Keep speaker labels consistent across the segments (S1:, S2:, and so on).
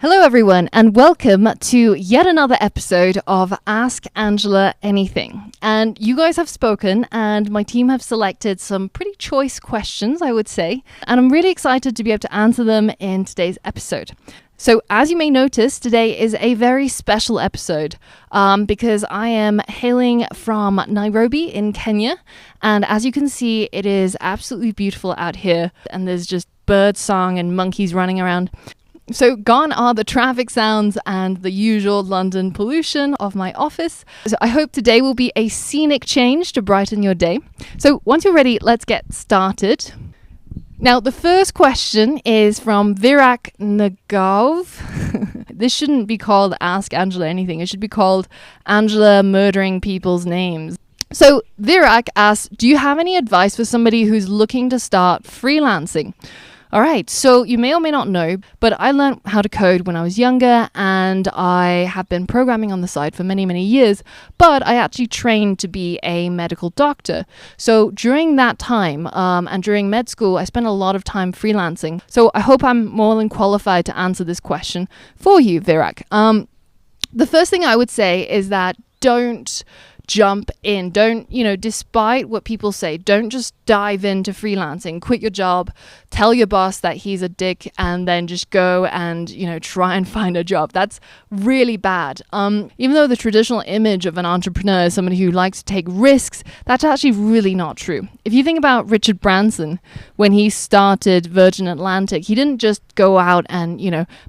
S1: Hello everyone, and welcome to yet another episode of Ask Angela Anything. And you guys have spoken, and my team have selected some pretty choice questions, I would say, and I'm really excited to be able to answer them in today's episode. So as you may notice, today is a very special episode because I am hailing from Nairobi in Kenya, and as you can see, it is absolutely beautiful out here, and there's just bird song and monkeys running around. So gone are the traffic sounds and the usual London pollution of my office. So I hope today will be a scenic change to brighten your day. So once you're ready, let's get started. Now, the first question is from Virak Nagov. This shouldn't be called Ask Angela Anything. It should be called Angela Murdering People's Names. So Virak asks, do you have any advice for somebody who's looking to start freelancing? All right, so you may or may not know, but I learned how to code when I was younger, and I have been programming on the side for many, many years, but I actually trained to be a medical doctor. So during that time and during med school, I spent a lot of time freelancing. So I hope I'm more than qualified to answer this question for you, Virak. The first thing I would say is that don't jump in. Don't, despite what people say, don't just dive into freelancing, quit your job, tell your boss that he's a dick, and then just go and, try and find a job. That's really bad. Even though the traditional image of an entrepreneur is somebody who likes to take risks, that's actually really not true. If you think about Richard Branson, when he started Virgin Atlantic, he didn't just go out and,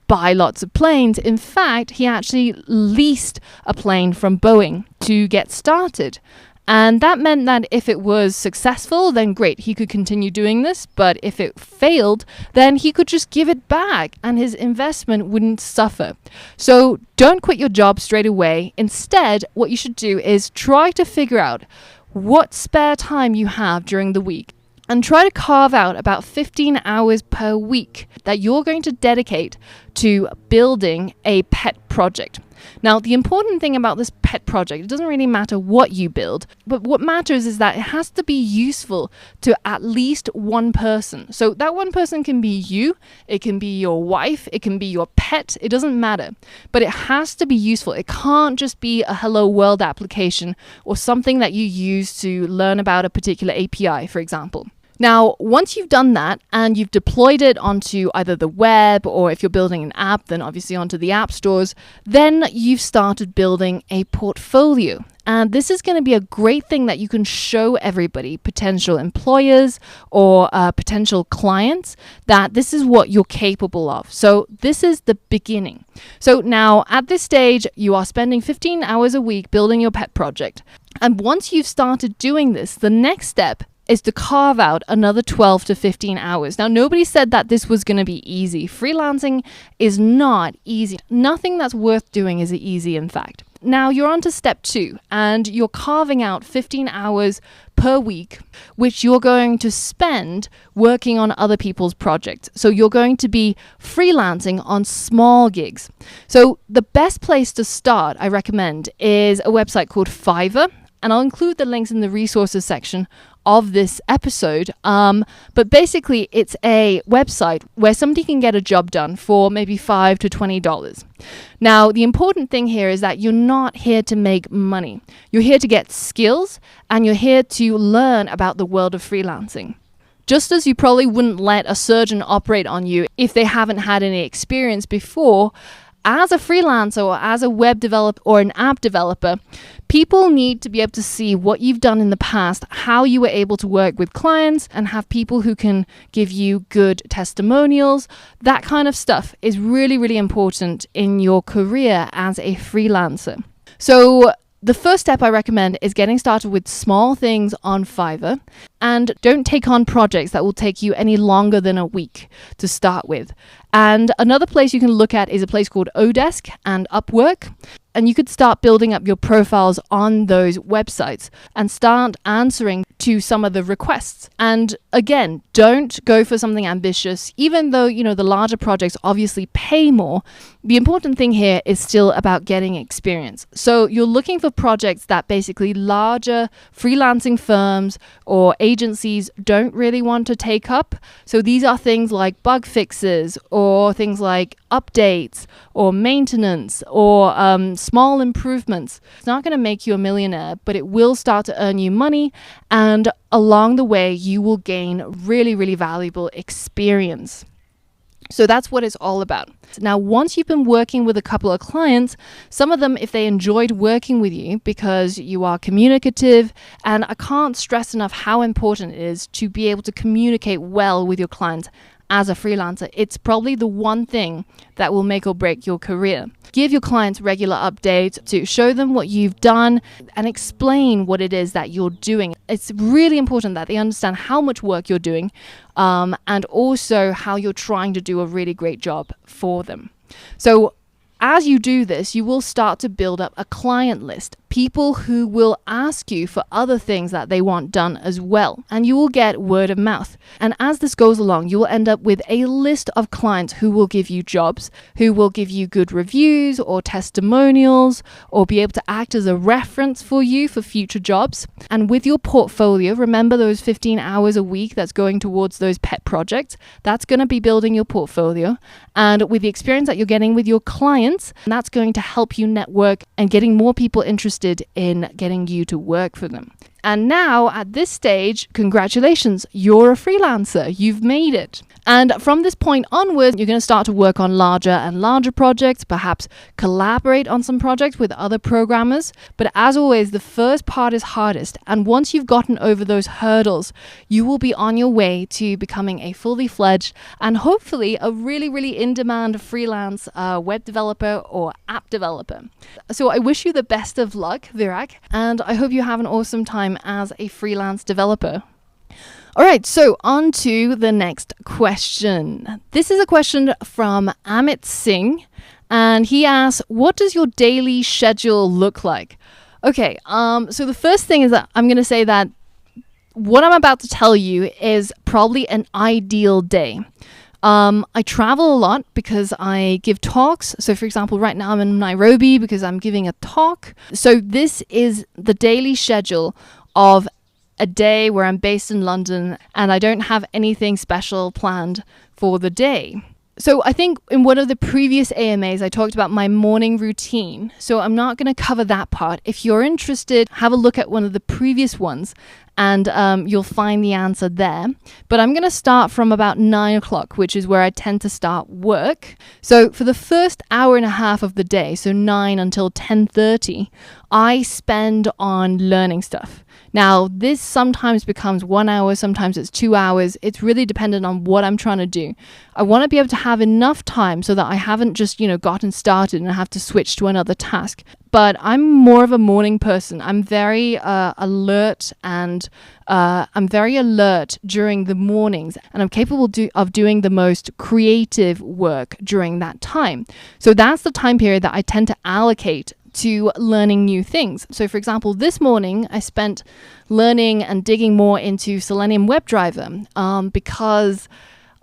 S1: buy lots of planes. In fact, he actually leased a plane from Boeing to get started. And that meant that if it was successful, then great, he could continue doing this. But if it failed, then he could just give it back and his investment wouldn't suffer. So don't quit your job straight away. Instead, what you should do is try to figure out what spare time you have during the week, and try to carve out about 15 hours per week that you're going to dedicate to building a pet project. Now, the important thing about this pet project, it doesn't really matter what you build, but what matters is that it has to be useful to at least one person. So that one person can be you, it can be your wife, it can be your pet, it doesn't matter. But it has to be useful. It can't just be a Hello World application or something that you use to learn about a particular API, for example. Now, once you've done that and you've deployed it onto either the web, or if you're building an app, then obviously onto the app stores, then you've started building a portfolio. And this is going to be a great thing that you can show everybody, potential employers or potential clients, that this is what you're capable of. So this is the beginning. So now at this stage, you are spending 15 hours a week building your pet project. And once you've started doing this, the next step is to carve out another 12 to 15 hours. Now, nobody said that this was going to be easy. Freelancing is not easy. Nothing that's worth doing is easy, in fact. Now, you're on to step 2, and you're carving out 15 hours per week, which you're going to spend working on other people's projects. So you're going to be freelancing on small gigs. So the best place to start, I recommend, is a website called Fiverr. And I'll include the links in the resources section of this episode. But basically, it's a website where somebody can get a job done for maybe $5 to $20. Now, the important thing here is that you're not here to make money. You're here to get skills, and you're here to learn about the world of freelancing. Just as you probably wouldn't let a surgeon operate on you if they haven't had any experience before, as a freelancer or as a web developer or an app developer, people need to be able to see what you've done in the past, how you were able to work with clients and have people who can give you good testimonials. That kind of stuff is really, really important in your career as a freelancer. So the first step I recommend is getting started with small things on Fiverr, and don't take on projects that will take you any longer than a week to start with. And another place you can look at is a place called Odesk and Upwork. And you could start building up your profiles on those websites and start answering to some of the requests. And again, don't go for something ambitious, even though, the larger projects obviously pay more. The important thing here is still about getting experience. So you're looking for projects that basically larger freelancing firms or agencies don't really want to take up. So these are things like bug fixes or or things like updates or maintenance or small improvements. It's not going to make you a millionaire, but it will start to earn you money. And along the way, you will gain really, really valuable experience. So that's what it's all about. Now, once you've been working with a couple of clients, some of them, if they enjoyed working with you because you are communicative, and I can't stress enough how important it is to be able to communicate well with your clients as a freelancer. It's probably the one thing that will make or break your career. Give your clients regular updates to show them what you've done and explain what it is that you're doing. It's really important that they understand how much work you're doing, and also how you're trying to do a really great job for them. So as you do this, you will start to build up a client list, people who will ask you for other things that they want done as well. And you will get word of mouth. And as this goes along, you will end up with a list of clients who will give you jobs, who will give you good reviews or testimonials, or be able to act as a reference for you for future jobs. And with your portfolio, remember those 15 hours a week that's going towards those pet projects, that's going to be building your portfolio. And with the experience that you're getting with your clients, that's going to help you network and getting more people interested in getting you to work for them. And now at this stage, congratulations, you're a freelancer. You've made it. And from this point onward, you're going to start to work on larger and larger projects, perhaps collaborate on some projects with other programmers. But as always, the first part is hardest. And once you've gotten over those hurdles, you will be on your way to becoming a fully fledged and hopefully a really, really in-demand freelance web developer or app developer. So I wish you the best of luck, Virak, and I hope you have an awesome time as a freelance developer. All right, so on to the next question. This is a question from Amit Singh, and he asks, what does your daily schedule look like? Okay, so the first thing is that I'm going to say that what I'm about to tell you is probably an ideal day. I travel a lot because I give talks. So for example, right now I'm in Nairobi because I'm giving a talk. So this is the daily schedule of a day where I'm based in London and I don't have anything special planned for the day. So I think in one of the previous AMAs, I talked about my morning routine. So I'm not going to cover that part. If you're interested, have a look at one of the previous ones and you'll find the answer there. But I'm going to start from about 9 o'clock, which is where I tend to start work. So for the first hour and a half of the day, so 9 until 10:30, I spend on learning stuff. Now, this sometimes becomes 1 hour, sometimes it's 2 hours. It's really dependent on what I'm trying to do. I want to be able to have enough time so that I haven't just, gotten started and I have to switch to another task. But I'm more of a morning person. I'm very alert and I'm very alert during the mornings, and I'm capable of doing the most creative work during that time. So that's the time period that I tend to allocate to learning new things. So for example, this morning I spent learning and digging more into Selenium WebDriver because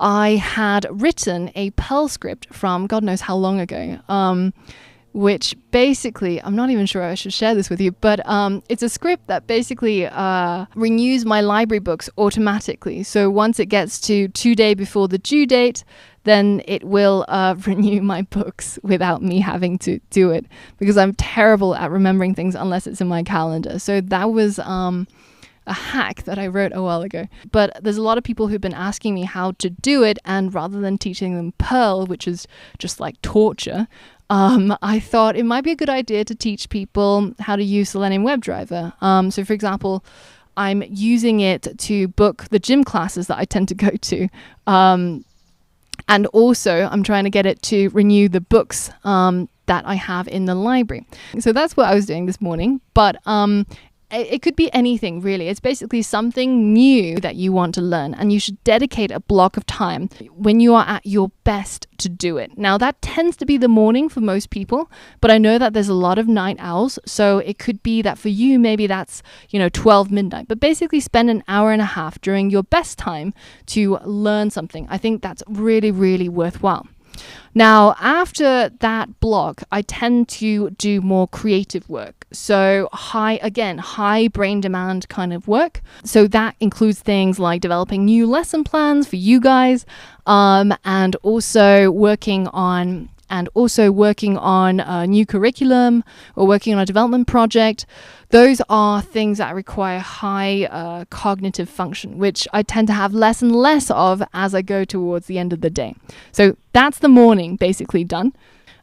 S1: I had written a Perl script from God knows how long ago, which basically, I'm not even sure I should share this with you, but it's a script that basically renews my library books automatically. So once it gets to 2 days before the due date, then it will renew my books without me having to do it, because I'm terrible at remembering things unless it's in my calendar. So that was a hack that I wrote a while ago. But there's a lot of people who've been asking me how to do it, and rather than teaching them Perl, which is just like torture, I thought it might be a good idea to teach people how to use Selenium WebDriver. So for example, I'm using it to book the gym classes that I tend to go to. And also I'm trying to get it to renew the books that I have in the library. So that's what I was doing this morning. But it could be anything, really. It's basically something new that you want to learn, and you should dedicate a block of time when you are at your best to do it. Now, that tends to be the morning for most people, but I know that there's a lot of night owls, so it could be that for you, maybe that's, 12 midnight. But basically spend an hour and a half during your best time to learn something. I think that's really, really worthwhile. Now, after that block, I tend to do more creative work. So high brain demand kind of work. So that includes things like developing new lesson plans for you guys, and also working on a new curriculum or working on a development project. Those are things that require high cognitive function, which I tend to have less and less of as I go towards the end of the day. So that's the morning basically done.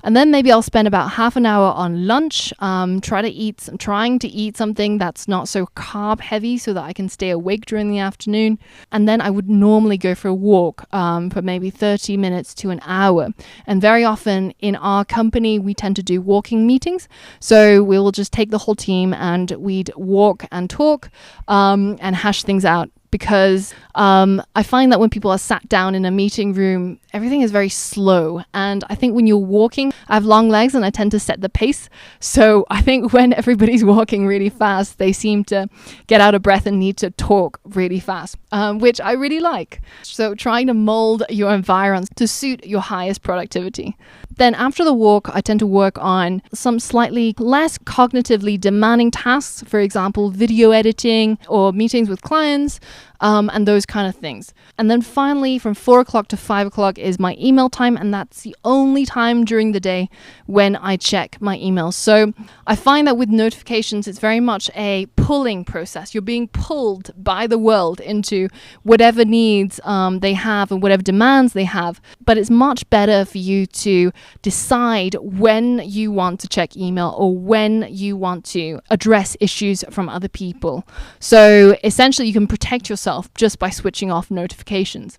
S1: And then maybe I'll spend about half an hour on lunch, trying to eat something that's not so carb heavy so that I can stay awake during the afternoon. And then I would normally go for a walk for maybe 30 minutes to an hour. And very often in our company, we tend to do walking meetings. So we'll just take the whole team and we'd walk and talk and hash things out. Because I find that when people are sat down in a meeting room, everything is very slow. And I think when you're walking, I have long legs and I tend to set the pace. So I think when everybody's walking really fast, they seem to get out of breath and need to talk really fast, which I really like. So trying to mold your environs to suit your highest productivity. Then after the walk, I tend to work on some slightly less cognitively demanding tasks, for example, video editing or meetings with clients, and those kind of things. And then finally, from 4 o'clock to 5 o'clock is my email time, and that's the only time during the day when I check my emails. So I find that with notifications, it's very much a pulling process. You're being pulled by the world into whatever needs they have and whatever demands they have. But it's much better for you to decide when you want to check email or when you want to address issues from other people. So essentially, you can protect yourself just by switching off notifications.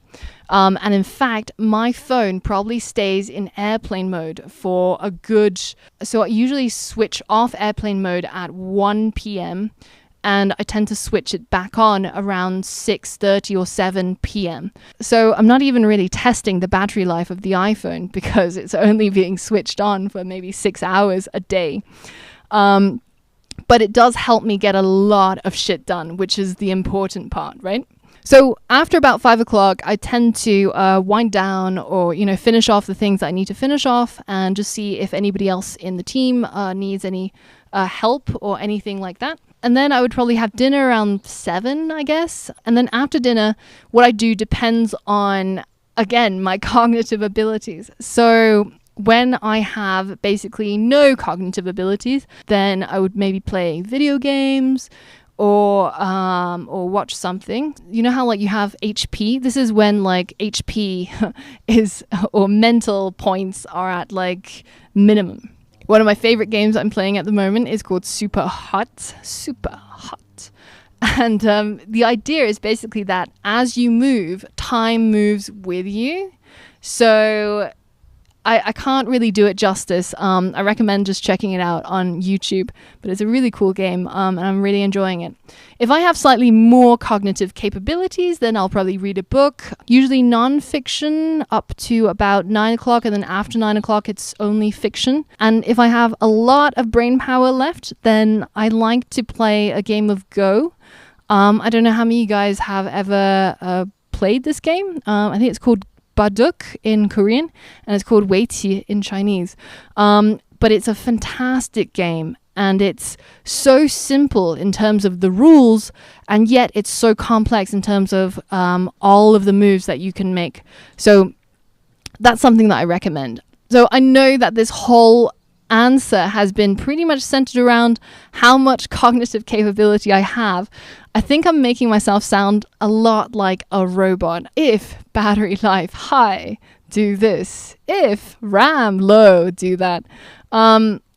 S1: And in fact, my phone probably stays in airplane mode for a good... So I usually switch off airplane mode at 1 p.m. and I tend to switch it back on around 6:30 or 7 p.m. So I'm not even really testing the battery life of the iPhone because it's only being switched on for maybe 6 hours a day. But it does help me get a lot of shit done, which is the important part, right? So after about 5 o'clock, I tend to wind down or, finish off the things that I need to finish off and just see if anybody else in the team needs any help or anything like that. And then I would probably have dinner around 7, I guess. And then after dinner, what I do depends on, again, my cognitive abilities. So when I have basically no cognitive abilities, then I would maybe play video games or watch something. You know how you have HP? This is when HP is or mental points are at minimum. One of my favorite games I'm playing at the moment is called Super Hot. And the idea is basically that as you move, time moves with you. So I can't really do it justice. I recommend just checking it out on YouTube, but it's a really cool game, and I'm really enjoying it. If I have slightly more cognitive capabilities, then I'll probably read a book, usually non-fiction, up to about 9 o'clock, and then after 9 o'clock, it's only fiction. And if I have a lot of brain power left, then I like to play a game of Go. I don't know how many of you guys have ever played this game. I think it's called Baduk in Korean, and it's called Weiqi in Chinese. But it's a fantastic game, and it's so simple in terms of the rules, and yet it's so complex in terms of all of the moves that you can make. So that's something that I recommend. So I know that this whole answer has been pretty much centered around how much cognitive capability I have. I think I'm making myself sound a lot like a robot. If battery life high, do this. If RAM low, do that.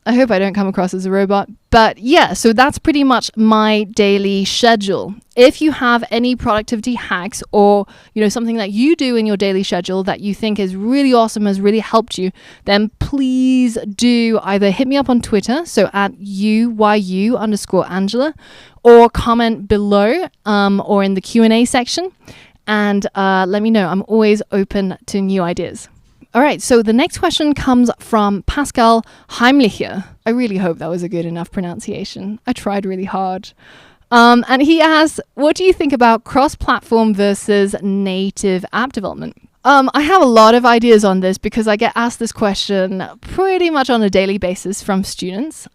S1: I hope I don't come across as a robot. But yeah, so that's pretty much my daily schedule. If you have any productivity hacks or, something that you do in your daily schedule that you think is really awesome, has really helped you, then please do either hit me up on Twitter, so at @UYU_Angela, or comment below or in the Q&A section, and let me know. I'm always open to new ideas. All right, so the next question comes from Pascal Heimlicher. I really hope that was a good enough pronunciation. I tried really hard. And he asks, what do you think about cross-platform versus native app development? I have a lot of ideas on this because I get asked this question pretty much on a daily basis from students.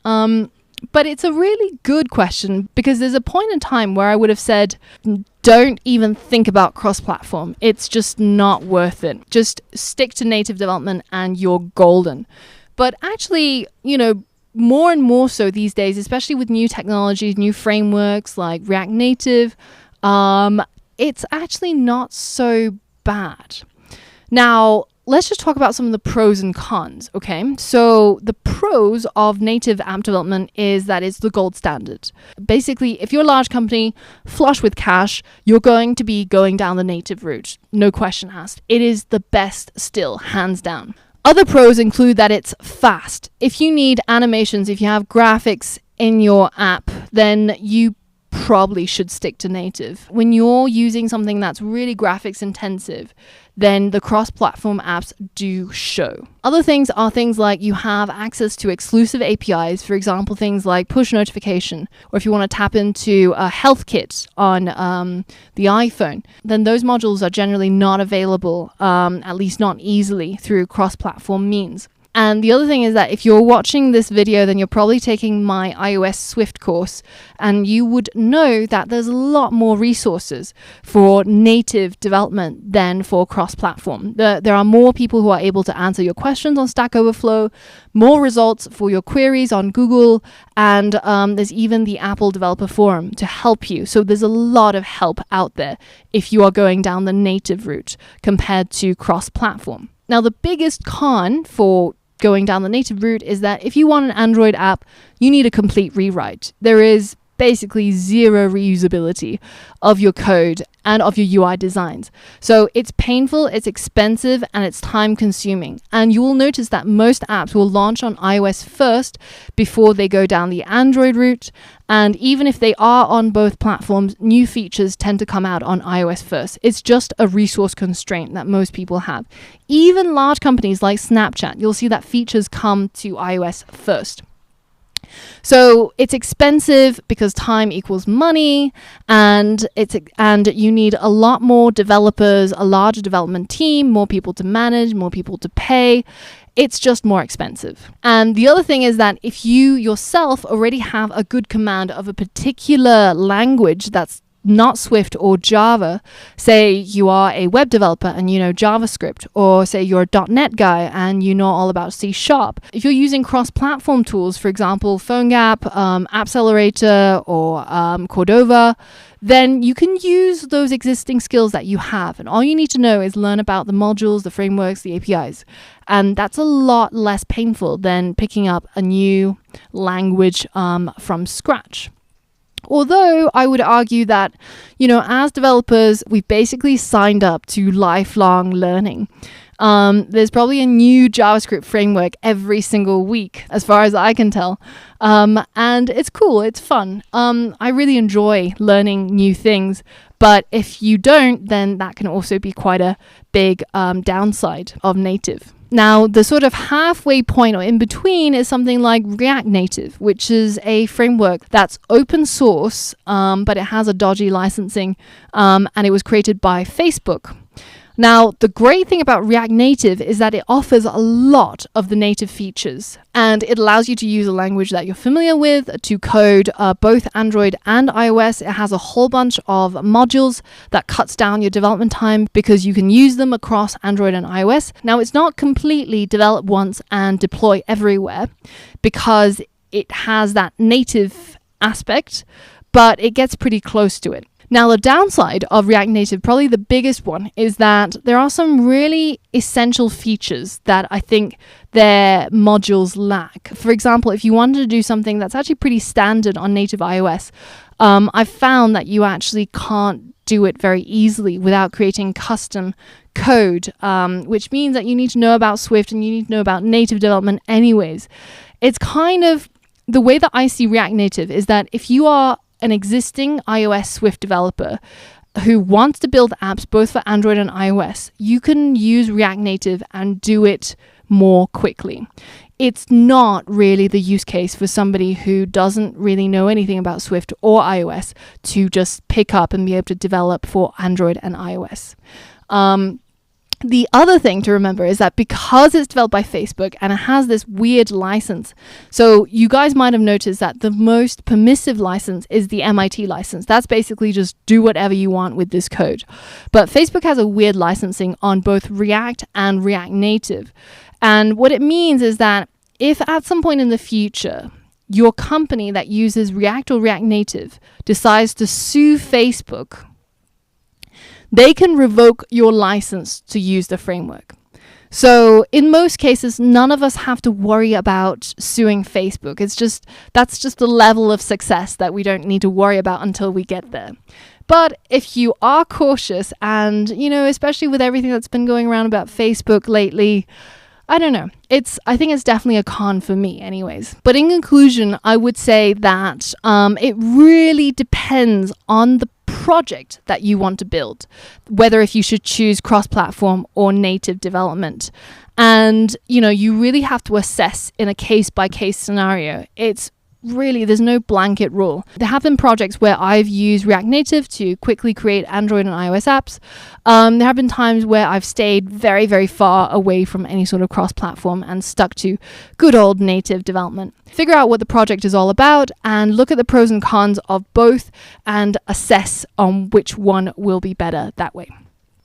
S1: But it's a really good question because there's a point in time where I would have said, don't even think about cross-platform. It's just not worth it. Just stick to native development and you're golden. But actually, more and more so these days, especially with new technologies, new frameworks like React Native, it's actually not so bad. Now, let's just talk about some of the pros and cons, okay? So the pros of native app development is that it's the gold standard. Basically, if you're a large company, flush with cash, you're going to be going down the native route. No question asked. It is the best still, hands down. Other pros include that it's fast. If you need animations, if you have graphics in your app, then you probably should stick to native. When you're using something that's really graphics intensive, then the cross-platform apps do show. Other things are things like you have access to exclusive APIs, for example, things like push notification, or if you want to tap into a health kit on the iPhone, then those modules are generally not available, at least not easily through cross-platform means. And the other thing is that if you're watching this video, then you're probably taking my iOS Swift course, and you would know that there's a lot more resources for native development than for cross-platform. There are more people who are able to answer your questions on Stack Overflow, more results for your queries on Google, and there's even the Apple Developer Forum to help you. So there's a lot of help out there if you are going down the native route compared to cross-platform. Now, the biggest con for going down the native route is that if you want an Android app, you need a complete rewrite. There is basically zero reusability of your code and of your UI designs. So it's painful, it's expensive, and it's time consuming. And you will notice that most apps will launch on iOS first before they go down the Android route. And even if they are on both platforms, new features tend to come out on iOS first. It's just a resource constraint that most people have. Even large companies like Snapchat, you'll see that features come to iOS first. So it's expensive because time equals money, and you need a lot more developers, a larger development team, more people to manage, more people to pay. It's just more expensive. And the other thing is that if you yourself already have a good command of a particular language that's not Swift or Java, say you are a web developer and you know JavaScript, or say you're a .NET guy and you know all about C#. If you're using cross-platform tools, for example, PhoneGap, Appcelerator, or Cordova, then you can use those existing skills that you have. And all you need to know is learn about the modules, the frameworks, the APIs. And that's a lot less painful than picking up a new language from scratch. Although I would argue that, as developers, we've basically signed up to lifelong learning. There's probably a new JavaScript framework every single week, as far as I can tell. And it's cool, it's fun. I really enjoy learning new things. But if you don't, then that can also be quite a big downside of native. Now, the sort of halfway point or in between is something like React Native, which is a framework that's open source, but it has a dodgy licensing, and it was created by Facebook. Now, the great thing about React Native is that it offers a lot of the native features, and it allows you to use a language that you're familiar with to code both Android and iOS. It has a whole bunch of modules that cuts down your development time because you can use them across Android and iOS. Now, it's not completely develop once and deploy everywhere because it has that native aspect, but it gets pretty close to it. Now, the downside of React Native, probably the biggest one, is that there are some really essential features that I think their modules lack. For example, if you wanted to do something that's actually pretty standard on native iOS, I've found that you actually can't do it very easily without creating custom code, which means that you need to know about Swift and you need to know about native development anyways. It's kind of the way that I see React Native is that if you are an existing iOS Swift developer who wants to build apps both for Android and iOS, you can use React Native and do it more quickly. It's not really the use case for somebody who doesn't really know anything about Swift or iOS to just pick up and be able to develop for Android and iOS. The other thing to remember is that because it's developed by Facebook and it has this weird license, so you guys might have noticed that the most permissive license is the MIT license. That's basically just do whatever you want with this code. But Facebook has a weird licensing on both React and React Native. And what it means is that if at some point in the future, your company that uses React or React Native decides to sue Facebook, they can revoke your license to use the framework. So in most cases, none of us have to worry about suing Facebook. That's just the level of success that we don't need to worry about until we get there. But if you are cautious and, especially with everything that's been going around about Facebook lately, I don't know. I think it's definitely a con for me anyways. But in conclusion, I would say that it really depends on the project that you want to build, whether if you should choose cross-platform or native development. And, you really have to assess in a case-by-case scenario. There's no blanket rule. There have been projects where I've used React Native to quickly create Android and iOS apps. There have been times where I've stayed very, very far away from any sort of cross-platform and stuck to good old native development. Figure out what the project is all about and look at the pros and cons of both and assess on which one will be better that way.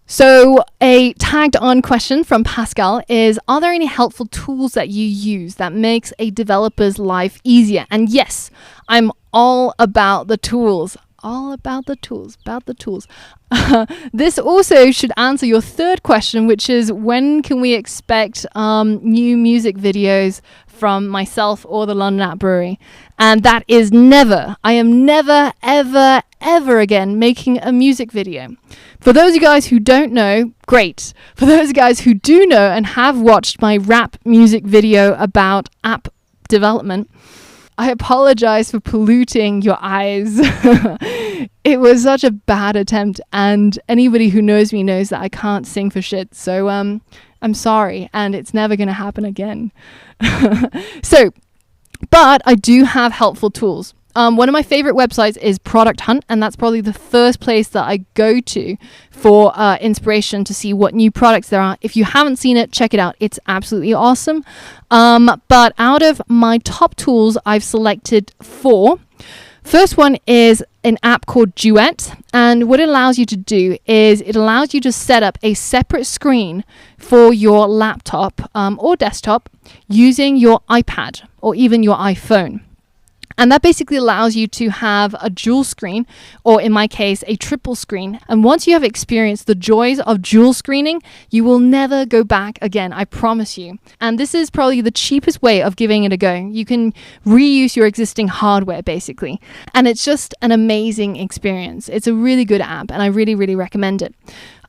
S1: So a tagged on question from Pascal is, are there any helpful tools that you use that makes a developer's life easier? And yes, I'm all about the tools. This also should answer your third question, which is when can we expect new music videos from myself or the London App Brewery? And that is never. I am never, ever, ever again making a music video. For those of you guys who don't know, great. For those of you guys who do know and have watched my rap music video about app development, I apologize for polluting your eyes. It was such a bad attempt, and anybody who knows me knows that I can't sing for shit. So I'm sorry, and it's never going to happen again. But I do have helpful tools. One of my favorite websites is Product Hunt, and that's probably the first place that I go to for inspiration to see what new products there are. If you haven't seen it, check it out. It's absolutely awesome. But out of my top tools, I've selected 4. First one is an app called Duet, and what it allows you to do is it allows you to set up a separate screen for your laptop or desktop using your iPad or even your iPhone. And that basically allows you to have a dual screen, or in my case, a triple screen. And once you have experienced the joys of dual screening, you will never go back again, I promise you. And this is probably the cheapest way of giving it a go. You can reuse your existing hardware, basically. And it's just an amazing experience. It's a really good app, and I really, really recommend it.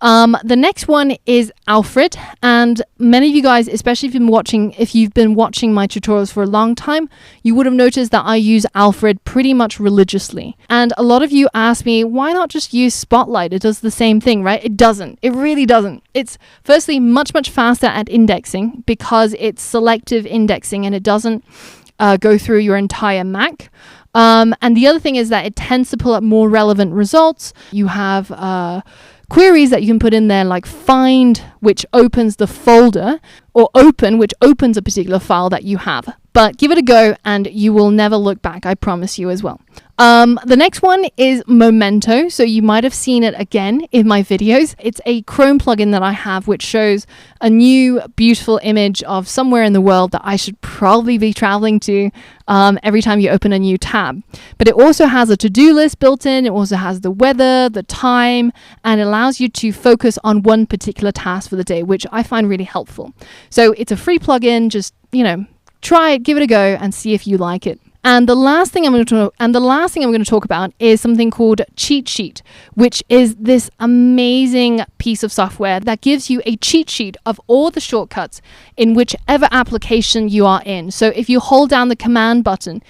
S1: The next one is Alfred, and many of you guys, especially if you've been watching my tutorials for a long time, you would have noticed that I use Alfred pretty much religiously. And a lot of you ask me, why not just use Spotlight? It does the same thing, right? It doesn't. It really doesn't. It's firstly much, much faster at indexing because it's selective indexing and it doesn't go through your entire Mac. And the other thing is that it tends to pull up more relevant results. You have queries that you can put in there, like find, which opens the folder, or open, which opens a particular file that you have. But give it a go and you will never look back, I promise you as well. The next one is Momento. So you might have seen it again in my videos. It's a Chrome plugin that I have which shows a new beautiful image of somewhere in the world that I should probably be traveling to every time you open a new tab. But it also has a to-do list built in. It also has the weather, the time, and it allows you to focus on one particular task for the day, which I find really helpful. So it's a free plugin. Just, try it, give it a go, and see if you like it. And the last thing I'm going to talk about is something called Cheat Sheet, which is this amazing piece of software that gives you a cheat sheet of all the shortcuts in whichever application you are in. So if you hold down the command button,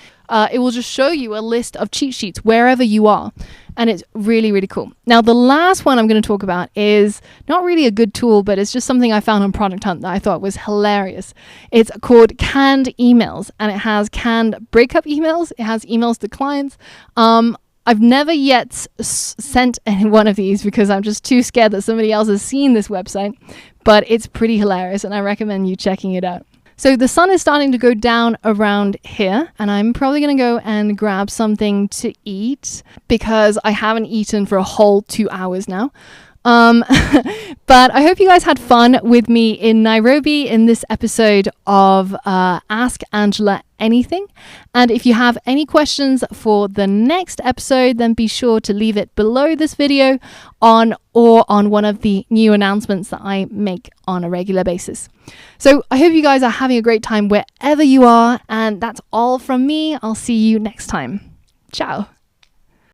S1: it will just show you a list of cheat sheets wherever you are. And it's really, really cool. Now, the last one I'm going to talk about is not really a good tool, but it's just something I found on Product Hunt that I thought was hilarious. It's called Canned Emails, and it has canned breakup emails. It has emails to clients. I've never yet sent any one of these because I'm just too scared that somebody else has seen this website, but it's pretty hilarious and I recommend you checking it out. So the sun is starting to go down around here, and I'm probably going to go and grab something to eat because I haven't eaten for a whole 2 hours now. But I hope you guys had fun with me in Nairobi in this episode of Ask Angela Anything. And if you have any questions for the next episode, then be sure to leave it below this video on one of the new announcements that I make on a regular basis. So I hope you guys are having a great time wherever you are. And that's all from me. I'll see you next time. Ciao.